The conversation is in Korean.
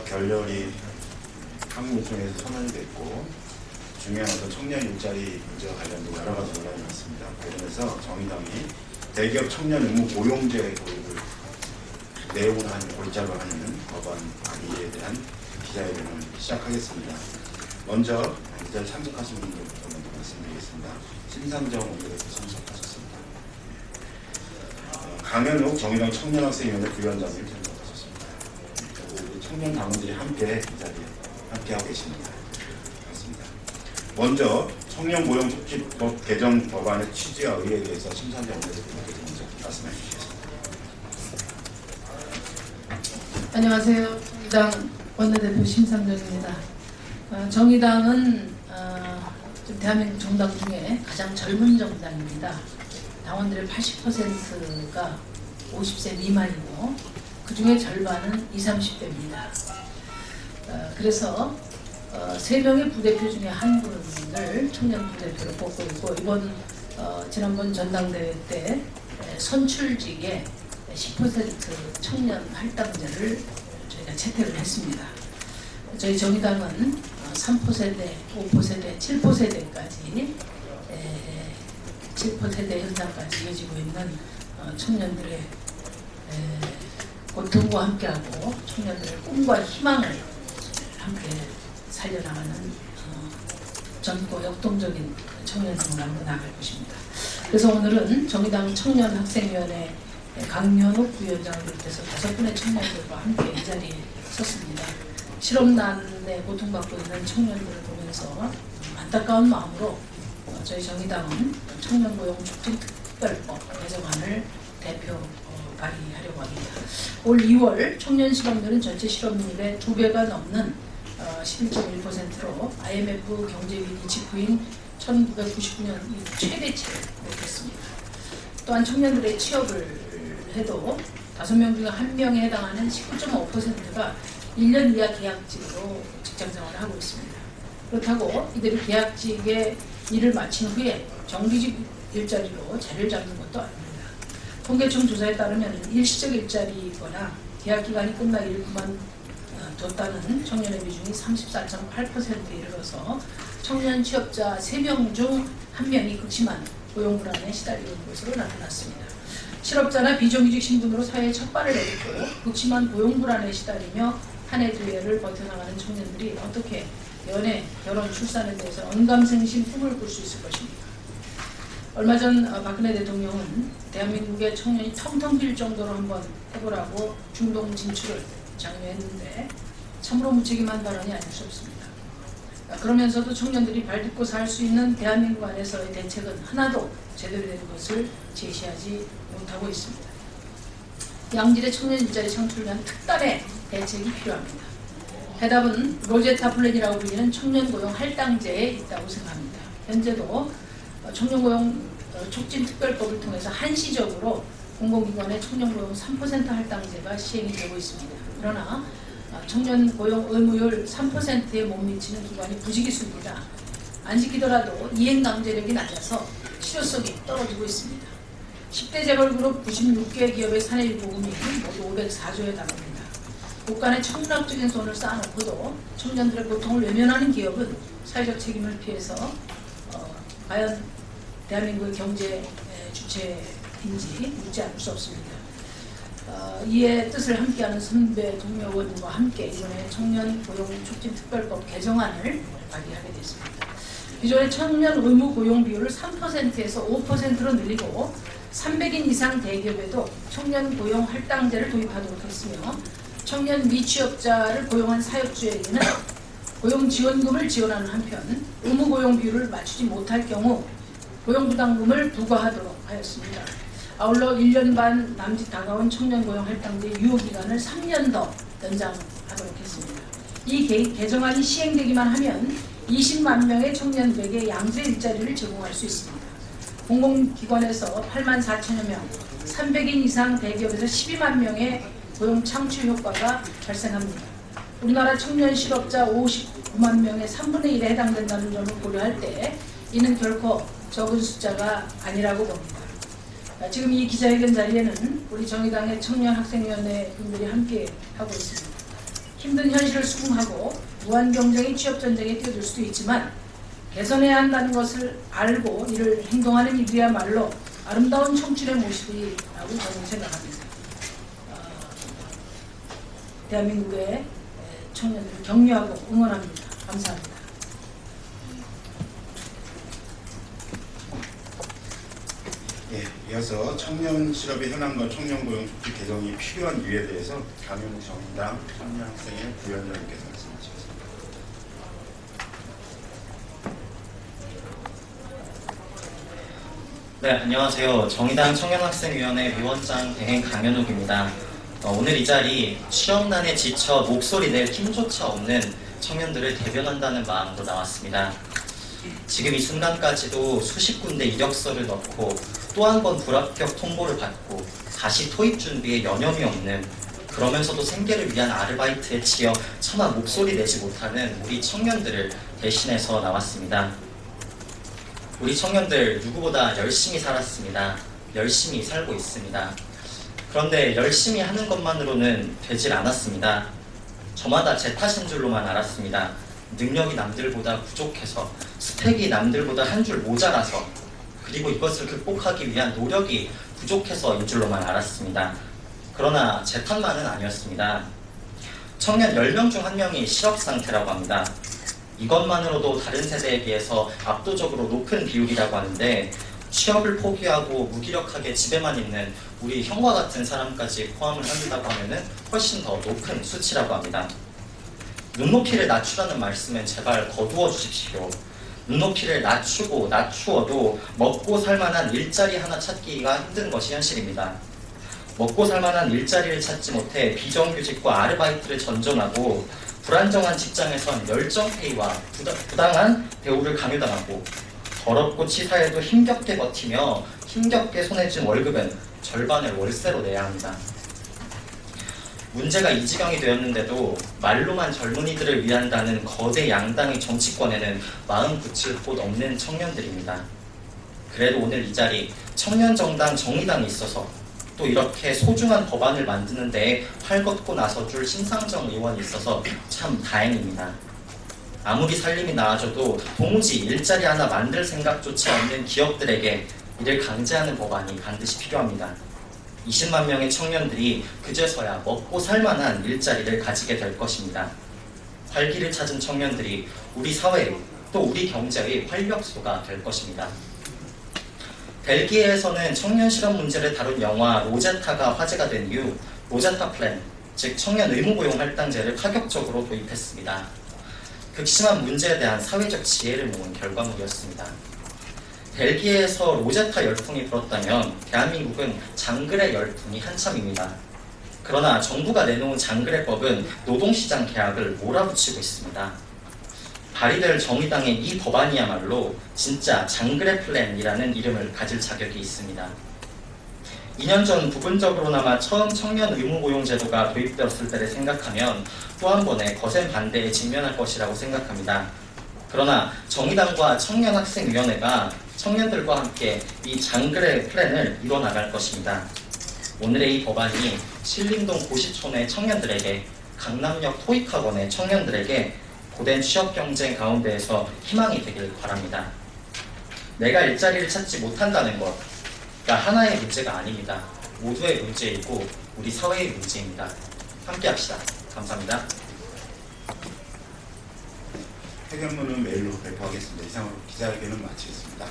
결렬이 항공통에서 선언이 됐고 중요한 어떤 청년 일자리 문제와 관련된 여러 가지 논란이 많습니다. 그러면서 정의당이 대기업 청년 의무 고용제 도입을 내용으로 하는 골자로 하는 법안 발의에 대한 기자회견을 시작하겠습니다. 먼저 이 자리에 참석하신 분들부터 먼저 말씀드리겠습니다. 심상정 원내대표 참석하셨습니다. 강현욱 정의당 청년학생위원회 부위원장님 참석하셨습니다. 그리고 청년 당원들이 함께 이 자리에 함께하고 계십니다. 반갑습니다. 먼저 청년고용촉진법 개정 법안의 취지와 의의에 대해서 심상정 원내대표께서 먼저 말씀해 주시겠습니다. 안녕하세요. 정의당 원내대표 심상정입니다. 정의당은 대한민국 정당 중에 가장 젊은 정당입니다. 당원들의 80%가 50세 미만이고 그 중에 절반은 20, 30대입니다. 그래서 3명의 부대표 중에 한 분을 청년 부대표로 뽑고 있고 이번 지난번 전당대회 때 선출직에 10% 청년 할당제를 저희가 채택을 했습니다. 저희 정의당은 3%, 5%, 7%까지 7% 현상까지 이어지고 있는 청년들의 고통과 함께하고 청년들의 꿈과 희망을 함께 살려나가는 젊고 역동적인 청년 정당으로 나갈 것입니다. 그래서 오늘은 정의당 청년학생위원회 강현욱 부위원장을 비롯해서 5분의 청년들과 함께 이 자리에 섰습니다. 실업난에 고통받고 있는 청년들을 보면서 안타까운 마음으로 저희 정의당은 청년고용촉진특별법 개정안을 대표 발의하려고 합니다. 올 2월 청년 실업률은 전체 실업률의 2배가 넘는 11.1%로 IMF 경제위기 직후인 1999년 최대치를 기록했습니다. 또한 청년들의 취업을 해도 5명 중 1명에 해당하는 19.5%가 1년 이하 계약직으로 직장생활을 하고 있습니다. 그렇다고 이들이 계약직에 일을 마친 후에 정규직 일자리로 자리를 잡는 것도 아닙니다. 통계청 조사에 따르면 일시적 일자리거나 계약기간이 끝나 일을 그만뒀다는 청년의 비중이 34.8%에 이르러서 청년 취업자 3명 중 1명이 극심한 고용 불안에 시달리고 있는 것으로 나타났습니다. 실업자나 비정규직 신분으로 사회에 첫 발을 내딛고 극심한 고용 불안에 시달리며 한 해 두 해를 버텨나가는 청년들이 어떻게 연애, 결혼, 출산에 대해서 언감생심 꿈을 꿀 수 있을 것입니까? 얼마 전 박근혜 대통령은 대한민국의 청년이 텅텅 빌 정도로 한번 해보라고 중동 진출을 장려했는데 참으로 무책임한 발언이 아닐 수 없습니다. 그러면서도 청년들이 발딛고 살 수 있는 대한민국 안에서의 대책은 하나도 제대로 된 것을 제시하지 못하고 있습니다. 양질의 청년 일자리 창출을 위한 특단의 대책이 필요합니다. 해답은 로제타 플랜이라고 불리는 청년고용 할당제에 있다고 생각합니다. 현재도 청년고용 촉진특별법을 통해서 한시적으로 공공기관의 청년고용 3% 할당제가 시행이 되고 있습니다. 그러나 청년고용 의무율 3%에 못 미치는 기관이 부지기수입니다. 안 지키더라도 이행강제력이 낮아서 실효성이 떨어지고 있습니다. 10대 재벌그룹 96개 기업의 사내 일부금이 모두 504조에 달합니다. 국간의 천문학적인 손을 쌓아놓고도 청년들의 고통을 외면하는 기업은 사회적 책임을 피해서 과연 대한민국의 경제 주체인지 묻지 않을 수 없습니다. 이에 뜻을 함께하는 선배 동료원과 함께 이번에 청년고용촉진특별법 개정안을 발의하게 됐습니다. 기존의 청년 의무 고용 비율을 3%에서 5%로 늘리고 300인 이상 대기업에도 청년 고용 할당제를 도입하도록 했으며 청년 미취업자를 고용한 사업주에게는 고용지원금을 지원하는 한편 의무 고용 비율을 맞추지 못할 경우 고용부담금을 부과하도록 하였습니다. 아울러 1년 반 남짓 다가온 청년 고용 할당제 유효기간을 3년 더 연장하도록 했습니다. 이 개정안이 시행되기만 하면 20만 명의 청년들에게 양질 일자리를 제공할 수 있습니다. 공공기관에서 8만 4천여 명, 300인 이상 대기업에서 12만 명의 고용 창출 효과가 발생합니다. 우리나라 청년 실업자 59만 명의 3분의 1에 해당된다는 점을 고려할 때 이는 결코 적은 숫자가 아니라고 봅니다. 지금 이 기자회견 자리에는 우리 정의당의 청년학생위원회 분들이 함께 하고 있습니다. 힘든 현실을 수긍하고 무한 경쟁의 취업 전쟁에 뛰어들 수도 있지만 개선해야 한다는 것을 알고 이를 행동하는 이들이야말로 아름다운 청춘의 모습이라고 저는 생각합니다. 대한민국의 청년들을 격려하고 응원합니다. 감사합니다. 예, 이어서 청년 실업의 현황과 청년 고용 촉진 개정이 필요한 이유에 대해서 강현욱 정의당 청년학생회 부위원장님께서 말씀하시겠습니다. 네, 안녕하세요. 정의당 청년학생위원회 위원장 대행 강현욱입니다. 오늘 이 자리 취업난에 지쳐 목소리 낼 힘조차 없는 청년들을 대변한다는 마음으로 나왔습니다. 지금 이 순간까지도 수십 군데 이력서를 넣고 또 한 번 불합격 통보를 받고 다시 토익 준비에 여념이 없는, 그러면서도 생계를 위한 아르바이트에 치여 차마 목소리 내지 못하는 우리 청년들을 대신해서 나왔습니다. 우리 청년들 누구보다 열심히 살았습니다. 열심히 살고 있습니다. 그런데 열심히 하는 것만으로는 되질 않았습니다. 저마다 제 탓인 줄로만 알았습니다. 능력이 남들보다 부족해서, 스펙이 남들보다 한 줄 모자라서, 그리고 이것을 극복하기 위한 노력이 부족해서인 줄로만 알았습니다. 그러나 제 탓만은 아니었습니다. 청년 10명 중 1명이 실업 상태라고 합니다. 이것만으로도 다른 세대에 비해서 압도적으로 높은 비율이라고 하는데, 취업을 포기하고 무기력하게 집에만 있는 우리 형과 같은 사람까지 포함을 한다고 하면 훨씬 더 높은 수치라고 합니다. 눈높이를 낮추라는 말씀은 제발 거두어 주십시오. 눈높이를 낮추어도 먹고 살만한 일자리 하나 찾기가 힘든 것이 현실입니다. 먹고 살만한 일자리를 찾지 못해 비정규직과 아르바이트를 전전하고 불안정한 직장에선 열정페이와 부당한 대우를 강요당하고 더럽고 치사해도 힘겹게 버티며 힘겹게 손에 쥔 월급은 절반을 월세로 내야 합니다. 문제가 이 지경이 되었는데도 말로만 젊은이들을 위한다는 거대 양당의 정치권에는 마음 붙일 곳 없는 청년들입니다. 그래도 오늘 이 자리 청년정당 정의당이 있어서, 또 이렇게 소중한 법안을 만드는 데에 활걷고 나서줄 심상정 의원이 있어서 참 다행입니다. 아무리 살림이 나아져도 도무지 일자리 하나 만들 생각조차 없는 기업들에게 이를 강제하는 법안이 반드시 필요합니다. 20만 명의 청년들이 그제서야 먹고 살만한 일자리를 가지게 될 것입니다. 활기를 찾은 청년들이 우리 사회, 또 우리 경제의 활력소가 될 것입니다. 벨기에에서는 청년 실업 문제를 다룬 영화 로제타가 화제가 된 이후 로제타 플랜, 즉 청년 의무고용 할당제를 파격적으로 도입했습니다. 극심한 문제에 대한 사회적 지혜를 모은 결과물이었습니다. 벨기에에서 로제타 열풍이 불었다면 대한민국은 장그래 열풍이 한참입니다. 그러나 정부가 내놓은 장그래법은 노동시장 계약을 몰아붙이고 있습니다. 발의될 정의당의 이 법안이야말로 진짜 장그래 플랜이라는 이름을 가질 자격이 있습니다. 2년 전 부분적으로나마 처음 청년 의무고용제도가 도입되었을 때를 생각하면 또 한 번의 거센 반대에 직면할 것이라고 생각합니다. 그러나 정의당과 청년학생위원회가 청년들과 함께 이 장그래 플랜을 이뤄나갈 것입니다. 오늘의 이 법안이 신림동 고시촌의 청년들에게, 강남역 토익학원의 청년들에게 고된 취업 경쟁 가운데에서 희망이 되길 바랍니다. 내가 일자리를 찾지 못한다는 것, 하나의 문제가 아닙니다. 모두의 문제이고 우리 사회의 문제입니다. 함께 합시다. 감사합니다. 해결문은 메일로 배포하겠습니다. 이상으로 기자회견은 마치겠습니다.